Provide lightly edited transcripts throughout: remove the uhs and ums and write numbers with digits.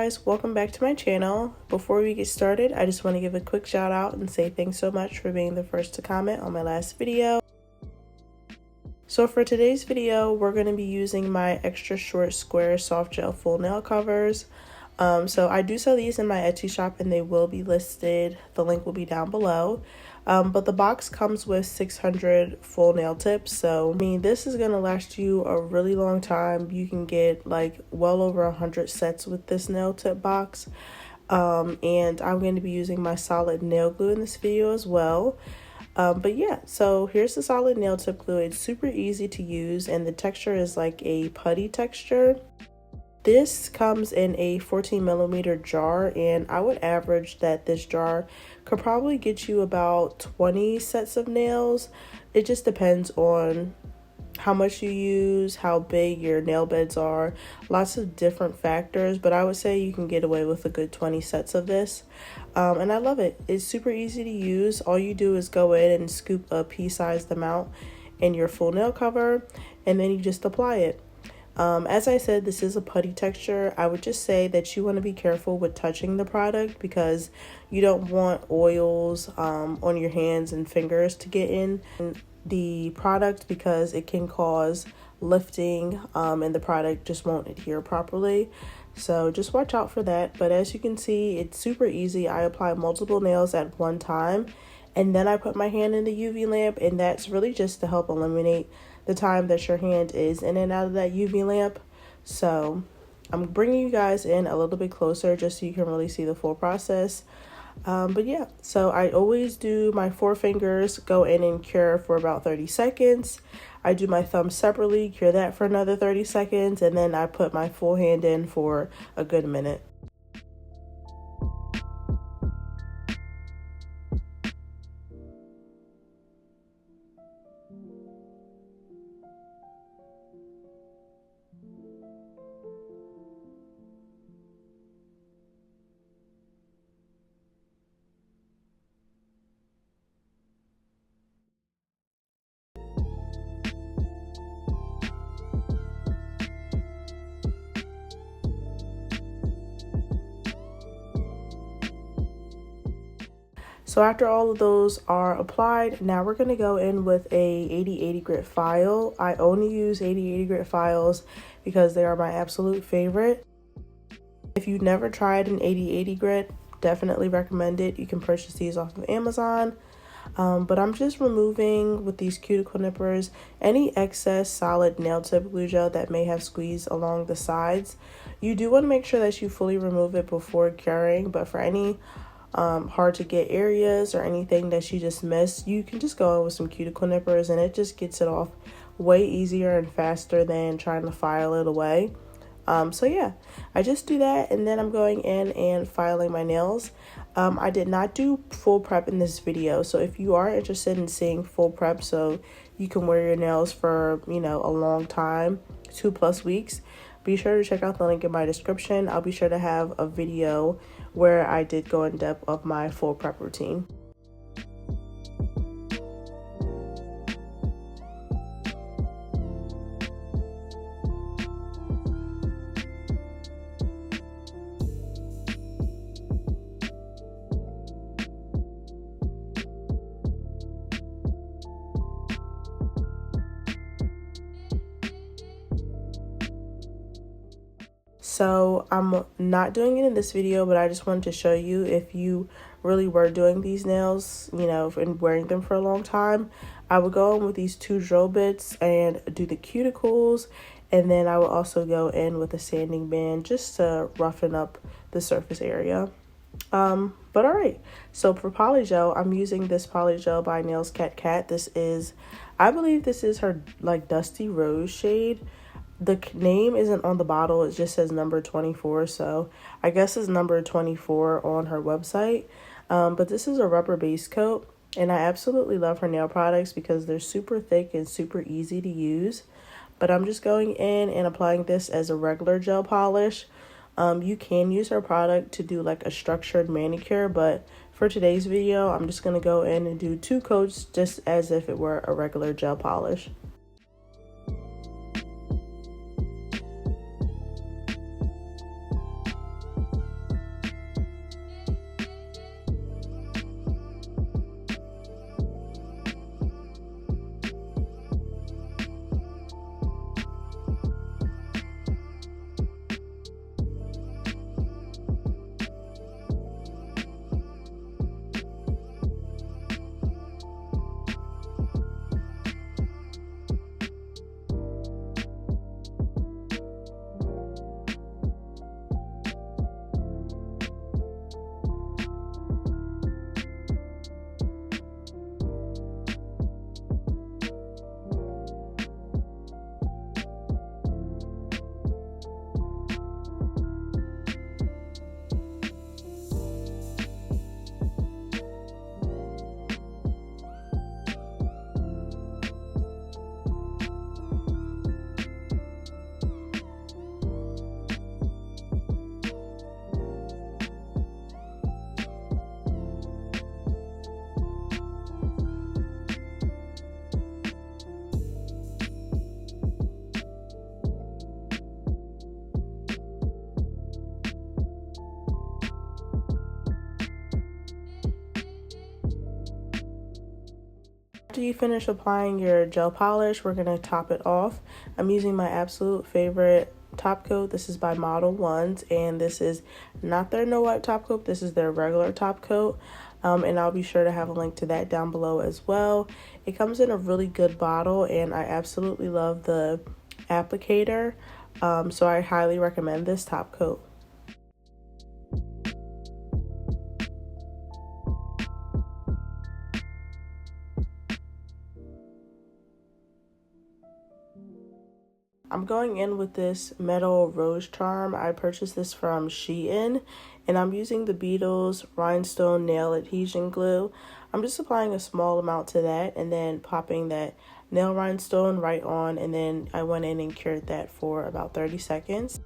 guys, welcome back to my channel. Before we get started, I just want to give a quick shout out and say thanks so much for being the first to comment on my last video. So for today's video, we're going to be using my extra short square soft gel full nail covers. So I do sell these in my Etsy shop and they will be listed. The link will be down below. But the box comes with 600 full nail tips. So I mean, this is going to last you a really long time. You can get like well over 100 sets with this nail tip box. And I'm going to be using my solid nail glue in this video as well. But yeah, so here's the solid nail tip glue. It's super easy to use and the texture is like a putty texture. This comes in a 14mm jar, and I would average that this jar could probably get you about 20 sets of nails. It just depends on how much you use, how big your nail beds are, lots of different factors, but I would say you can get away with a good 20 sets of this. And I love it. It's super easy to use. All you do is go in and scoop a pea-sized amount in your full nail cover, and then you just apply it. As I said, this is a putty texture. I would just say that you want to be careful with touching the product because you don't want oils on your hands and fingers to get in the product because it can cause lifting and the product just won't adhere properly. So just watch out for that. But as you can see, it's super easy. I apply multiple nails at one time and then I put my hand in the UV lamp, and that's really just to help eliminate the time that your hand is in and out of that UV lamp. So I'm bringing you guys in a little bit closer just so you can really see the full process. But yeah, so I always do my 4 fingers, go in and cure for about 30 seconds. I do my thumb separately, cure that for another 30 seconds, and then I put my full hand in for a good minute. So after all of those are applied, now we're going to go in with a 80/80 grit file. I only use 80/80 grit files because they are my absolute favorite. If you've never tried an 80/80 grit, definitely recommend it. You can purchase these off of Amazon. But I'm just removing with these cuticle nippers any excess solid nail tip glue gel that may have squeezed along the sides. You do want to make sure that you fully remove it before curing, but for any hard to get areas or anything that you just missed, you can just go in with some cuticle nippers and it just gets it off way easier and faster than trying to file it away. So yeah, I just do that and then I'm going in and filing my nails. I did not do full prep in this video, so if you are interested in seeing full prep so you can wear your nails for, you know, a long time, 2+ weeks, be sure to check out the link in my description. I'll be sure to have a video where I did go in depth of my full prep routine. So I'm not doing it in this video, but I just wanted to show you if you really were doing these nails, you know, and wearing them for a long time, I would go in with these 2 drill bits and do the cuticles, and then I will also go in with a sanding band just to roughen up the surface area. But all right, so for polygel, I'm using this polygel by Nails Cat Cat. This is, I believe this is her like dusty rose shade. The name isn't on the bottle, it just says number 24, so I guess it's number 24 on her website. But this is a rubber base coat, and I absolutely love her nail products because they're super thick and super easy to use. But I'm just going in and applying this as a regular gel polish. You can use her product to do like a structured manicure, but for today's video, I'm just going to go in and do 2 coats just as if it were a regular gel polish. After you finish applying your gel polish, we're going to top it off. I'm using my absolute favorite top coat. This is by Model Ones, and this is not their no wipe top coat. This is their regular top coat, and I'll be sure to have a link to that down below as well. It comes in a really good bottle, and I absolutely love the applicator, so I highly recommend this top coat. I'm going in with this metal rose charm. I purchased this from Shein, and I'm using the Beetles Rhinestone Nail Adhesion Glue. I'm just applying a small amount to that and then popping that nail rhinestone right on, and then I went in and cured that for about 30 seconds.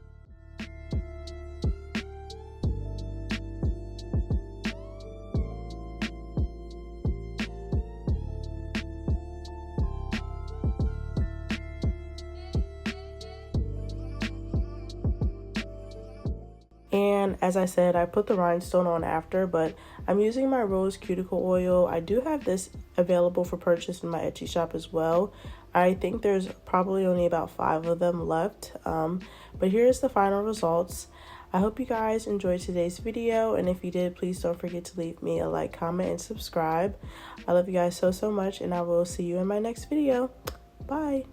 And as I said, I put the rhinestone on after, but I'm using my rose cuticle oil. I do have this available for purchase in my Etsy shop as well. I think there's probably only about 5 of them left, but here's the final results. I hope you guys enjoyed today's video, and if you did, please don't forget to leave me a like, comment, and subscribe. I love you guys so much, and I will see you in my next video. Bye!